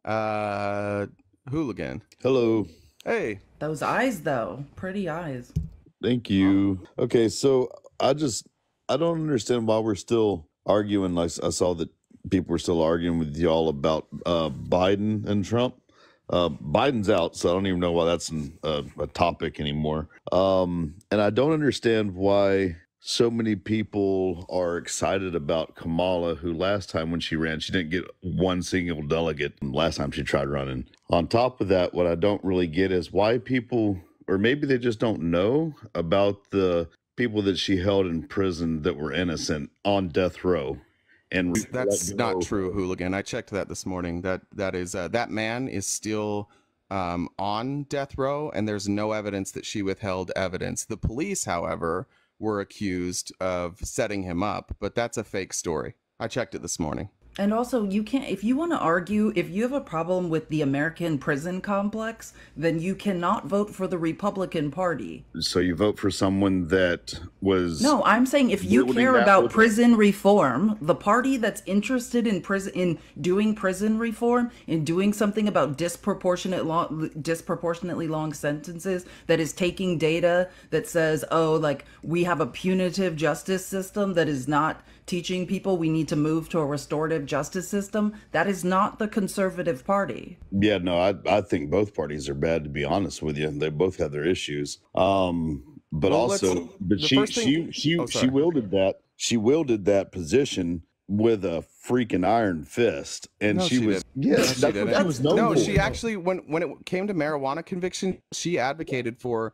Hooligan. Hello. Hey. Those eyes, though. Pretty eyes. Thank you. Okay, so I don't understand why we're still arguing. Like I saw that people were still arguing with y'all about Biden and Trump. Biden's out, so I don't even know why that's a topic anymore. And I don't understand why so many people are excited about Kamala, who last time when she ran, she didn't get one single delegate last time she tried running. On top of that, what I don't really get is why people, or maybe they just don't know about the people that she held in prison that were innocent on death row. And that's not true, Hooligan. I checked that this morning. That man is still on death row, and there's no evidence that she withheld evidence. The police, however, were accused of setting him up, but that's a fake story. I checked it this morning. And also, you can't, if you want to argue, if you have a problem with the American prison complex, then you cannot vote for the Republican Party. So you vote for someone that was... No, I'm saying if you care about prison reform, the party that's interested in doing prison reform, in doing something about disproportionately long sentences, that is taking data that says, oh, like, we have a punitive justice system that is not teaching people we need to move to a restorative justice system, that is not the conservative party. Yeah, no, I think both parties are bad, to be honest with you. They both have their issues. But she wielded that position with a freaking iron fist, and she was she actually, when it came to marijuana conviction, she advocated for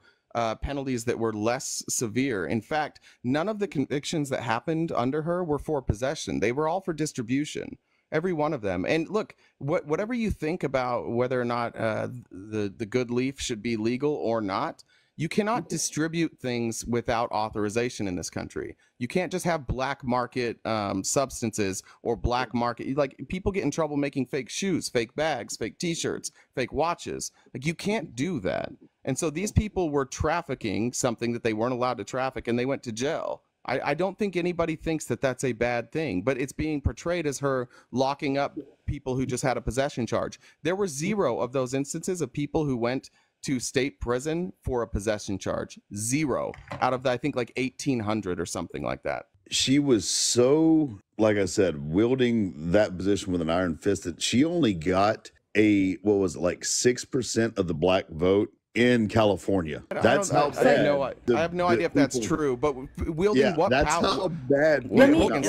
penalties that were less severe. In fact, none of the convictions that happened under her were for possession. They were all for distribution, every one of them. And look, whatever you think about whether or not the good leaf should be legal or not, you cannot distribute things without authorization in this country. You can't just have black market substances or black market, like people get in trouble making fake shoes, fake bags, fake t-shirts, fake watches. Like, you can't do that. And so these people were trafficking something that they weren't allowed to traffic, and they went to jail. I don't think anybody thinks that that's a bad thing, but it's being portrayed as her locking up people who just had a possession charge. There were 0 of those instances of people who went to state prison for a possession charge. 0 out of, I think, like 1,800 or something like that. She was so, like I said, wielding that position with an iron fist that she only got a, what was it, like 6% of the black vote in California. That's how bad. I have no idea if that's true, but wielding what power? That's how bad. Wielding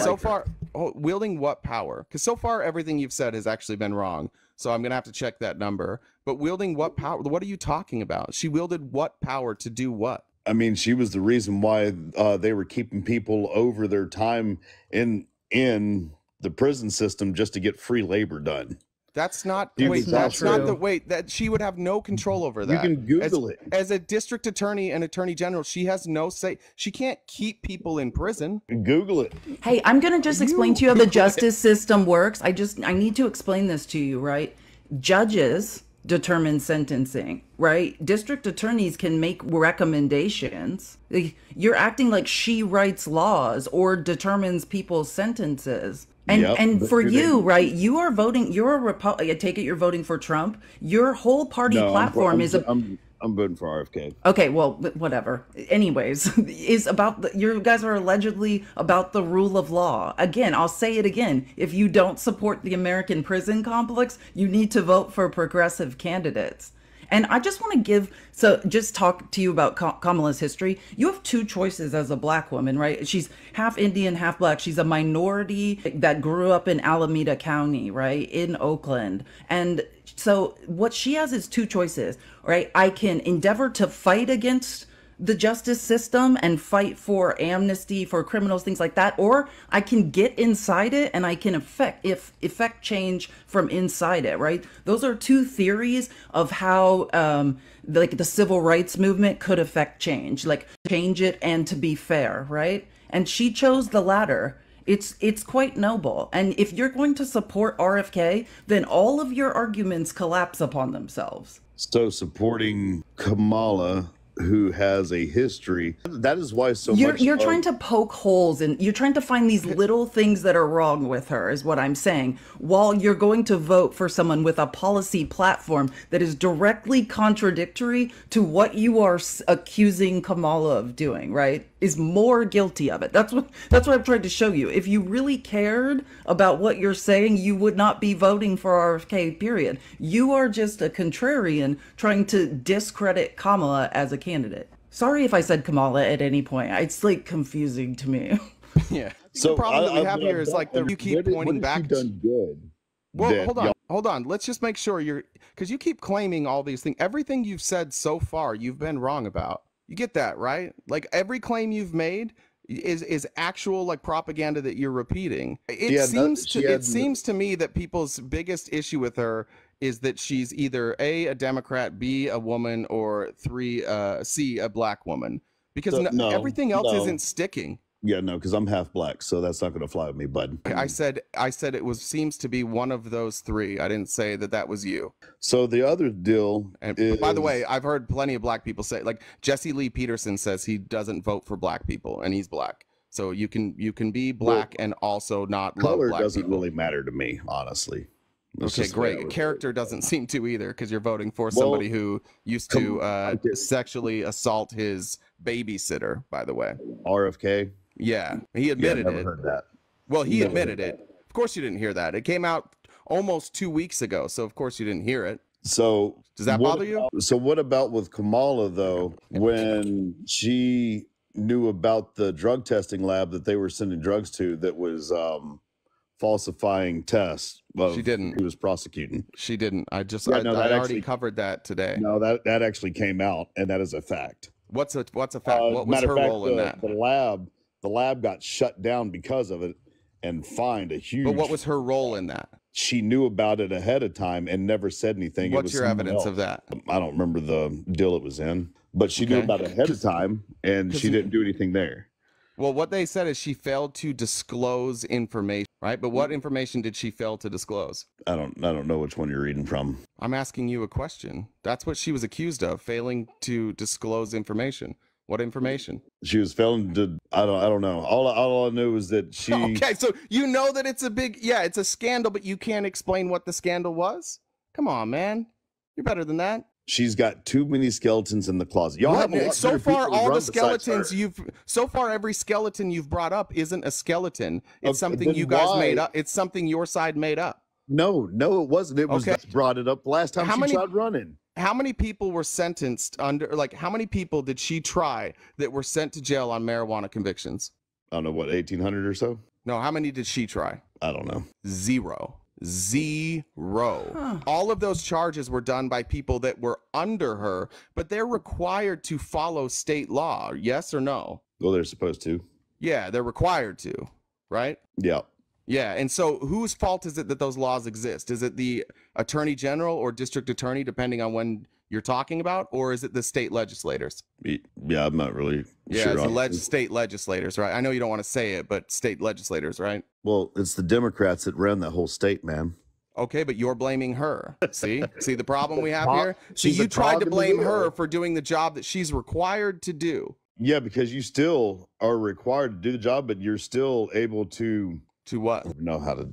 what power? Because so far everything you've said has actually been wrong. So I'm gonna have to check that number. But wielding what power? What are you talking about? She wielded what power to do what? I mean, she was the reason why they were keeping people over their time in the prison system just to get free labor done. That's not, that she would have no control over that. You can Google it. As a district attorney and attorney general, she has no say. She can't keep people in prison. Google it. Hey, I'm going to just explain to you how the justice system works. I need to explain this to you, right? Judges determine sentencing, right? District attorneys can make recommendations. You're acting like she writes laws or determines people's sentences. And for you, right, you are voting, you're a Republican. I take it you're voting for Trump. Your whole party platform I'm voting for RFK. Okay, well, whatever. Anyways, is about you guys are allegedly about the rule of law. Again, I'll say it again. If you don't support the American prison complex, you need to vote for progressive candidates. And I just want to just talk to you about Kamala's history. You have 2 choices as a black woman, right? She's half Indian, half black. She's a minority that grew up in Alameda County, right, in Oakland. And so what she has is 2 choices, right? I can endeavor to fight against the justice system and fight for amnesty for criminals, things like that, or I can get inside it and I can effect change from inside it, right? Those are 2 theories of how like the civil rights movement could affect change, like change it and to be fair, right? And she chose the latter. It's quite noble. And if you're going to support RFK, then all of your arguments collapse upon themselves. So supporting Kamala who has a history. That is why you're trying to poke holes and you're trying to find these little things that are wrong with her, is what I'm saying, while you're going to vote for someone with a policy platform that is directly contradictory to what you are accusing Kamala of doing, right? Is more guilty of it. That's what I'm trying to show you. If you really cared about what you're saying, you would not be voting for RFK, period. You are just a contrarian trying to discredit Kamala as a candidate. Sorry if I said Kamala at any point. It's like confusing to me. Yeah. So the problem that we have here is like you keep pointing back. Done good. Well, hold on. Let's just make sure because you keep claiming all these things. Everything you've said so far, you've been wrong about. You get that, right? Like every claim you've made is actual like propaganda that you're repeating. It seems to me that people's biggest issue with her is that she's either a Democrat, B, a woman, or C, a black woman. Because everything else isn't sticking. Yeah, no, because I'm half black, so that's not going to fly with me, bud. I said it seems to be one of those three. I didn't say that was you. So the other deal is, by the way, I've heard plenty of black people say, like Jesse Lee Peterson says he doesn't vote for black people, and he's black. So you can be black and also not love black people. Color doesn't really matter to me, honestly. Okay, great. Character doesn't seem to either, because you're voting for somebody who used to sexually assault his babysitter, by the way. RFK? Yeah, he admitted never heard that. Well, he admitted it. Of course you didn't hear that. It came out almost 2 weeks ago, so of course you didn't hear it. So does that bother you? So what about with Kamala, though, when she knew about the drug testing lab that they were sending drugs to that was falsifying tests? She didn't. Who was prosecuting? She didn't. I already covered that today. No, that actually came out, and that is a fact. What's a fact? What was her role in that? The lab got shut down because of it and fined a huge. But what was her role in that? She knew about it ahead of time and never said anything. What's your evidence of that? I don't remember the deal it was in, but she knew about it ahead of time and she didn't do anything there. Well, what they said is she failed to disclose information, right? But what information did she fail to disclose? I don't know which one you're reading from. I'm asking you a question. That's what she was accused of, failing to disclose information. What information? She was failing to, I don't know. All I knew is that she. Okay, so you know that it's it's a scandal, but you can't explain what the scandal was? Come on, man. You're better than that. She's got too many skeletons in the closet. Y'all have so far, all the skeletons every skeleton you've brought up isn't a skeleton. It's something you guys made up. It's something your side made up. No, it wasn't. It was brought it up last time she tried running. How many people were sentenced how many people did she try that were sent to jail on marijuana convictions? I don't know, what, 1,800 or so? No, how many did she try? I don't know. Zero. All of those charges were done by people that were under her, but they're required to follow state law. Yes or no? Well, they're supposed to. Yeah, they're required to, right? Yeah. Yeah, and so whose fault is it that those laws exist? Is it the attorney general or district attorney, depending on when you're talking about, or is it the state legislators? Yeah, I'm not really sure. Yeah, it's the state legislators, right? I know you don't want to say it, but state legislators, right? Well, it's the Democrats that ran that whole state, man. Okay, but you're blaming her. See the problem we have here? See, you tried to blame her for doing the job that she's required to do. Yeah, because you still are required to do the job, but you're still able to what? Know how to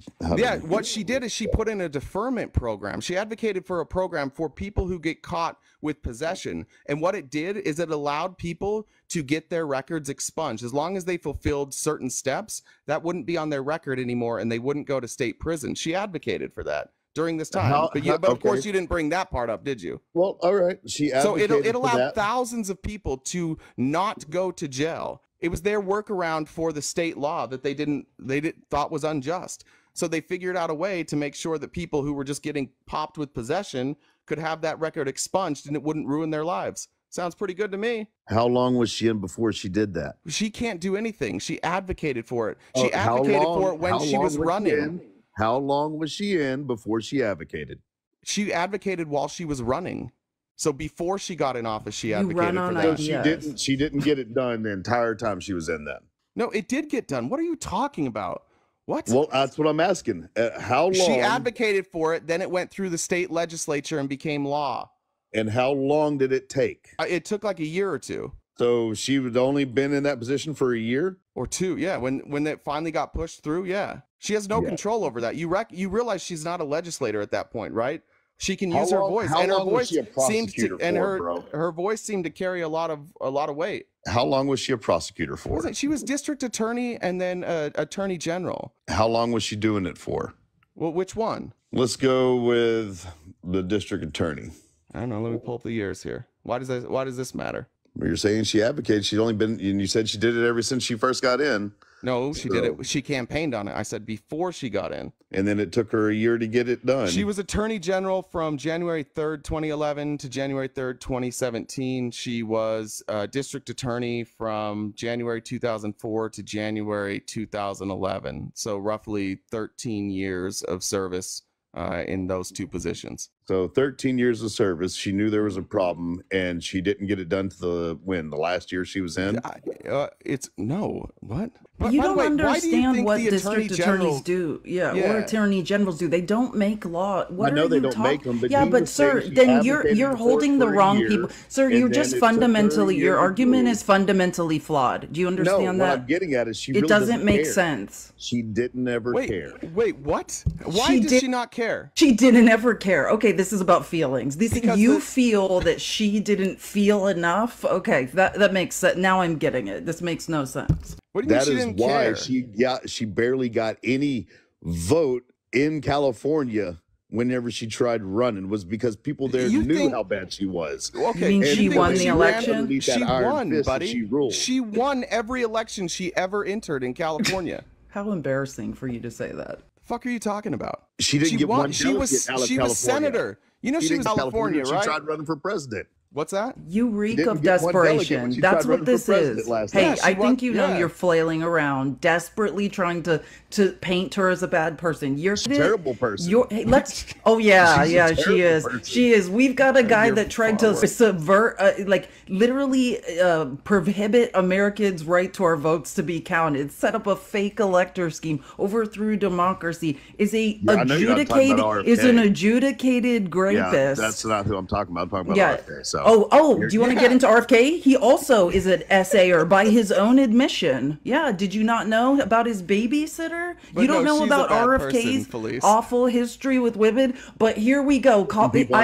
what she did is she put in a deferment program. She advocated for a program for people who get caught with possession. And what it did is it allowed people to get their records expunged. As long as they fulfilled certain steps, that wouldn't be on their record anymore and they wouldn't go to state prison. She advocated for that during this time. But of course you didn't bring that part up, did you? Well, all right. She advocated so it allowed thousands of people to not go to jail. It was their workaround for the state law that they thought was unjust. So they figured out a way to make sure that people who were just getting popped with possession could have that record expunged and it wouldn't ruin their lives. Sounds pretty good to me. How long was she in before she did that? She can't do anything. She advocated for it. She advocated for it when she was running. How long was she in before she advocated? She advocated while she was running. So before she got in office, she advocated for that. So she didn't get it done the entire time she was in that. No, it did get done. What are you talking about? What? Well, that's what I'm asking. How long? She advocated for it, then it went through the state legislature and became law. And how long did it take? It took like a year or two. So she had only been in that position for a year or two. Yeah. When it finally got pushed through. Yeah. She has no control over that. You realize she's not a legislator at that point, right? She can use her voice, and her voice seems to, and her voice seemed to carry a lot of weight. How long was she a prosecutor for? She was district attorney and then attorney general. How long was she doing it for? Well, which one? Let's go with the district attorney. I don't know. Let me pull up the years here. Why does this matter? You're saying she advocated. She's only been, and you said she did it ever since she first got in. No, she did it. She campaigned on it. I said before she got in. And then it took her a year to get it done. She was attorney general from January 3rd, 2011 to January 3rd, 2017. She was district attorney from January 2004 to January 2011. So roughly 13 years of service in those two positions. So 13 years of service. She knew there was a problem, and she didn't get it done to the last year she was in. It's no what. But you don't understand what district attorneys do. Yeah, or attorney generals do. They don't make law. I know they don't make them, but yeah, but sir, then you're holding the wrong people. Sir, you're just fundamentally, your argument is fundamentally flawed. Do you understand that? What I'm getting at is she really doesn't make sense. She didn't ever care. Wait, what? Why did she not care? She didn't ever care. Okay, this is about feelings. You feel that she didn't feel enough. Okay, that makes sense. Now I'm getting it. This makes no sense. What do you mean she didn't care? She barely got any vote in California whenever she tried running, was because people there knew how bad she was. Okay, you mean she won the election? She won, buddy. She won every election she ever entered in California. How embarrassing for you to say that. The fuck are you talking about? She didn't get one delegate out of California. She was senator. You know she was California, right? She tried running for president. What's that? You reek of desperation. That's what this is. Hey, I think you know you're flailing around, desperately trying to paint her as a bad person. You're a terrible person. Hey, let's. Oh yeah, she is. Person. She is. We've got a guy that tried to subvert, literally prohibit Americans' right to our votes to be counted. Set up a fake elector scheme. Overthrew democracy. Is an adjudicated rapist. Yeah, that's not who I'm talking about. I'm talking about RFK. So. Do you want to get into RFK? He also is an essayer by his own admission. Yeah, did you not know about his babysitter? You don't know about RFK's awful history with women? But here we go.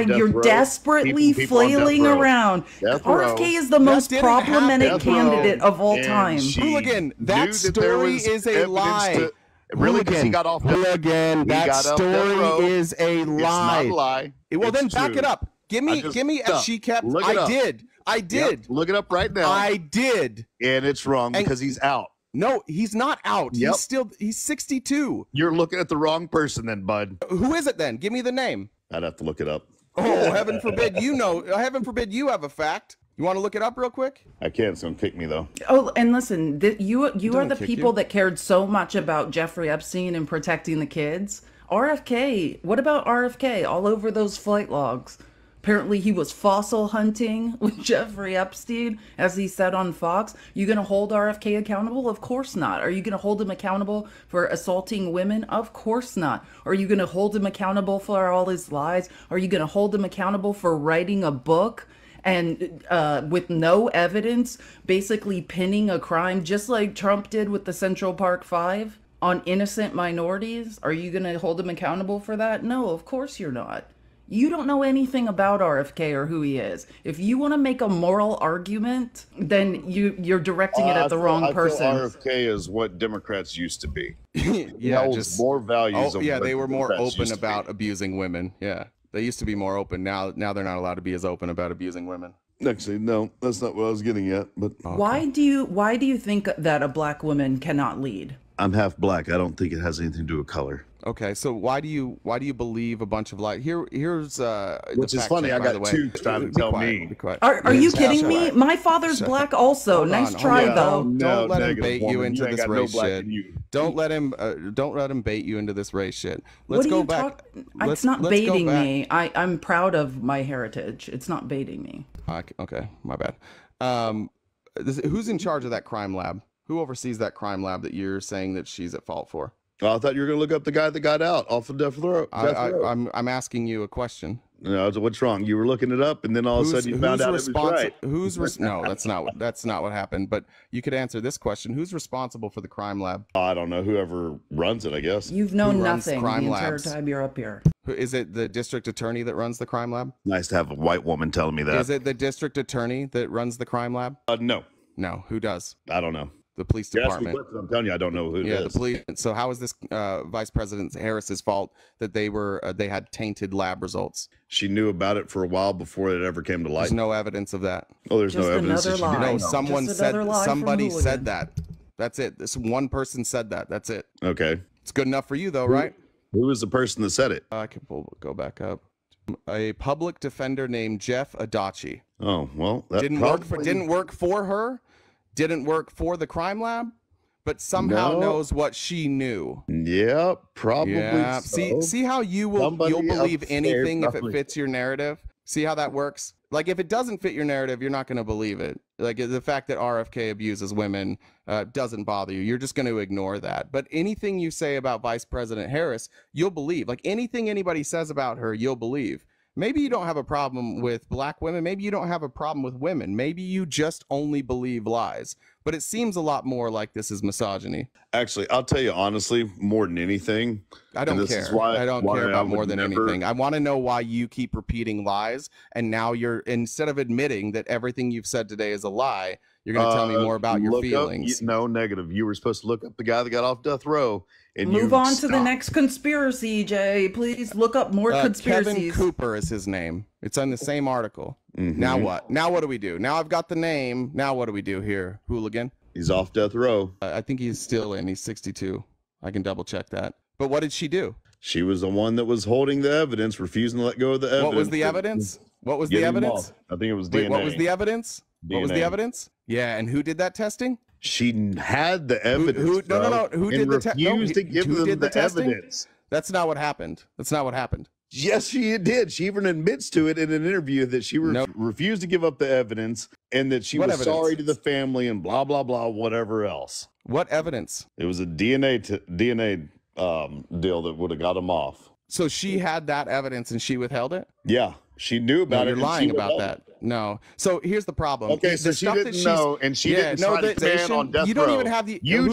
You're desperately flailing around. RFK is the most problematic candidate of all time. Hooligan, that story is a lie. Really? Because he got off. Hooligan, that story is a lie. It's not a lie. Well, then back it up. Give me as she kept. I did. Yep, look it up right now. I did. And it's wrong because he's out. No, he's not out. Yep. He's 62. You're looking at the wrong person then, bud. Who is it then? Give me the name. I'd have to look it up. Oh, heaven forbid you know. Heaven forbid you have a fact. You want to look it up real quick? I can't. It's going to kick me, though. Oh, and listen, you are the people that cared so much about Jeffrey Epstein and protecting the kids. RFK, what about RFK? All over those flight logs. Apparently he was fossil hunting with Jeffrey Epstein, as he said on Fox. You going to hold RFK accountable? Of course not. Are you going to hold him accountable for assaulting women? Of course not. Are you going to hold him accountable for all his lies? Are you going to hold him accountable for writing a book and with no evidence, basically pinning a crime, just like Trump did with the Central Park Five on innocent minorities? Are you going to hold him accountable for that? No, of course you're not. You don't know anything about RFK or who he is. If you want to make a moral argument, then you're directing it at the wrong person. I feel RFK is what Democrats used to be. Yeah, just more values. They were more open about abusing women. Yeah, they used to be more open. Now they're not allowed to be as open about abusing women. Actually, no, that's not what I was getting at. But okay. Why do you think that a black woman cannot lead? I'm half black. I don't think it has anything to do with color. Okay, so why do you believe a bunch of lies? Here's which is funny. I got two trying to tell me. Are you kidding me? My father's black also. Nice try though. Don't let him bait you into this race shit. Don't let him bait you into this race shit. Let's go back. It's not baiting me. I'm proud of my heritage. It's not baiting me. Okay, my bad. Who's in charge of that crime lab? Who oversees that crime lab that you're saying that she's at fault for? Oh, I thought you were going to look up the guy that got out off of death row. I'm asking you a question. No, what's wrong? You were looking it up, and then all of a sudden you found out it was right. No, that's not what happened. But you could answer this question: who's responsible for the crime lab? I don't know. Whoever runs it, I guess. You've known nothing the entire time you're up here. Is it the district attorney that runs the crime lab? Nice to have a white woman telling me that. Is it the district attorney that runs the crime lab? No. No. Who does? I don't know. The police department. I'm telling you, I don't know who it is. The police. So how is this Vice President Harris's fault that they had tainted lab results? She knew about it for a while before it ever came to light. There's no evidence of that. Oh, there's no evidence. No, somebody said that. That's it. This one person said that. That's it. Okay. It's good enough for you though, right? Who was the person that said it? I can go back up. A public defender named Jeff Adachi. Oh, well, that didn't work for her. Didn't work for the crime lab, but somehow knows what she knew. Yeah, probably. Yeah. So. See how you'll believe anything if it fits your narrative. See how that works? Like if it doesn't fit your narrative, you're not going to believe it. Like the fact that RFK abuses women doesn't bother you. You're just going to ignore that. But anything you say about Vice President Harris, you'll believe. Like anything anybody says about her, you'll believe. Maybe you don't have a problem with black women. Maybe you don't have a problem with women. Maybe you just only believe lies. But it seems a lot more like this is misogyny. Actually, I'll tell you honestly, more than anything. I don't care. I don't care about more than anything. I want to know why you keep repeating lies. And now instead of admitting that everything you've said today is a lie, you're going to tell me more about your feelings. No, negative. You were supposed to look up the guy that got off death row. And move on to the next conspiracy, Jay. Please look up more conspiracies. Kevin Cooper is his name. It's on the same article. Now what? Now what do we do? Now I've got the name. Now what do we do here? Hooligan? He's off death row. I think he's still in. He's 62. I can double check that. But what did she do? She was the one that was holding the evidence, refusing to let go of the evidence. What was the evidence? What was the evidence? I think it was DNA. Wait, what was the evidence? DNA. What was the evidence? Yeah, and who did that testing? She had the evidence. Who did the testing? Refused to give them the evidence. That's not what happened. That's not what happened. Yes, she did. She even admits to it in an interview that she refused to give up the evidence and that she was sorry to the family and blah, blah, blah, whatever else. What evidence? It was a DNA deal that would have got him off. So she had that evidence and she withheld it? Yeah, she knew about it. You're lying about that. No. So here's the problem. Okay, so she didn't know, and she didn't try to stand on death row. You don't even have the. You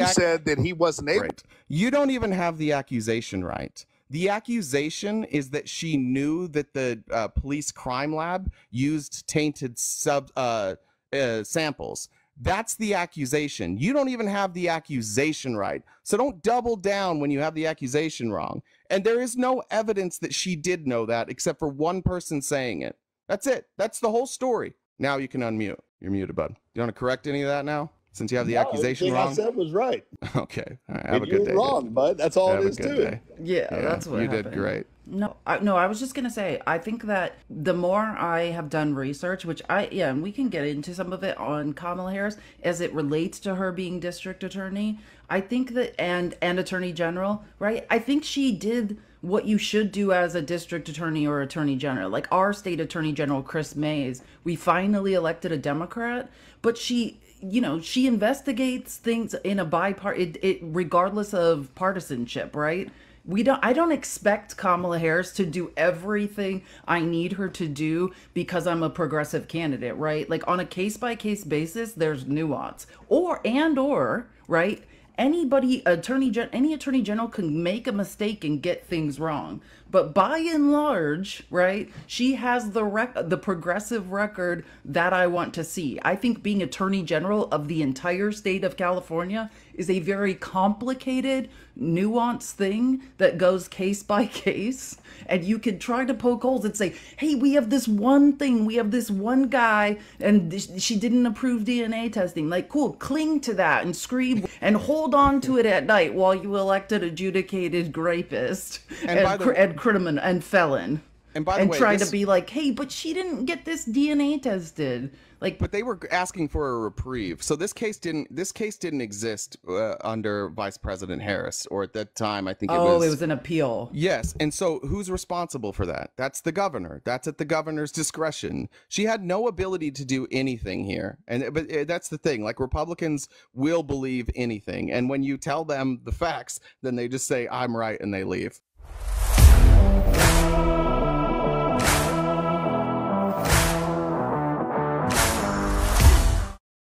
said that he wasn't able. Right. You don't even have the accusation right. The accusation is that she knew that the police crime lab used tainted samples. That's the accusation. You don't even have the accusation right. So don't double down when you have the accusation wrong. And there is no evidence that she did know that except for one person saying it. That's it. That's the whole story. Now you can unmute. You're muted, bud. You want to correct any of that now? Since you have the accusation wrong? I said was right. Okay. All right. Have a good day. You're wrong, bud. That's all it is to it. Yeah, that's what happened. You did great. No, I was just going to say, I think that the more I have done research, and we can get into some of it on Kamala Harris as it relates to her being district attorney. I think that, and attorney general, right? I think she did what you should do as a district attorney or attorney general. Like our state attorney general, Chris Mays, we finally elected a Democrat, but she investigates things in a regardless of partisanship, right? I don't expect Kamala Harris to do everything I need her to do because I'm a progressive candidate, right? Like on a case-by-case basis, there's nuance. Or, right? Any attorney general can make a mistake and get things wrong. But by and large, right, she has the progressive record that I want to see. I think being attorney general of the entire state of California is a very complicated, nuanced thing that goes case by case. And you could try to poke holes and say, hey, we have this one thing, we have this one guy, and she didn't approve DNA testing. Like, cool, cling to that and scream and hold on to it at night while you elect an adjudicated rapist and criminal and felon. And by the way, try to be like, hey, but she didn't get this DNA tested. But they were asking for a reprieve. So this case didn't exist under Vice President Harris, or at that time, I think it was an appeal. Yes. And so who's responsible for that? That's the governor. That's at the governor's discretion. She had no ability to do anything here. But that's the thing. Like Republicans will believe anything. And when you tell them the facts, then they just say, I'm right, and they leave.